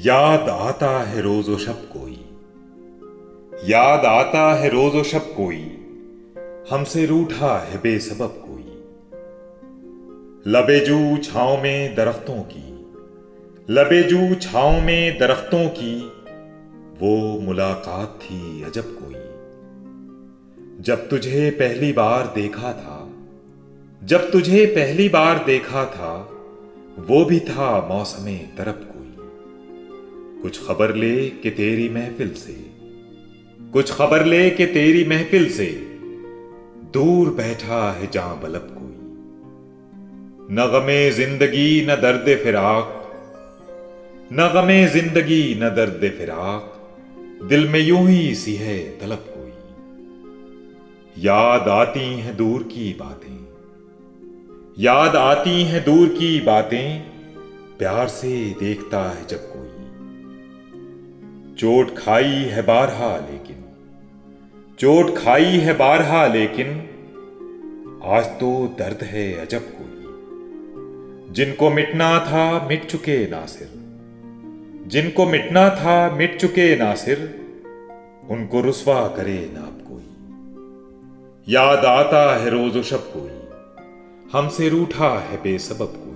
याद आता है रोज व शब कोई, याद आता है रोज व शब कोई, हमसे रूठा है बेसबब कोई। लबेजू छांव में दरख्तों की, लबेजू छांव में दरख्तों की, वो मुलाकात थी अजब कोई। जब तुझे पहली बार देखा था, जब तुझे पहली बार देखा था, वो भी था मौसमे तरब कोई। कुछ खबर ले कि तेरी महफिल से, कुछ खबर ले कि तेरी महफिल से, दूर बैठा है जहां बलब कोई। न गमे जिंदगी न दर्द फिराक, न गमे जिंदगी न दर्द फिराक, दिल में यूं ही सी है तलब कोई। याद आती हैं दूर की बातें, याद आती हैं दूर की बातें, प्यार से देखता है जब कोई। चोट खाई है बारहा लेकिन, चोट खाई है बारहा लेकिन, आज तो दर्द है अजब कोई। जिनको मिटना था मिट चुके नासिर, जिनको मिटना था मिट चुके नासिर, उनको रुस्वा करे ना अब कोई। याद आता है रोज व शब कोई, हमसे रूठा है बेसबब कोई।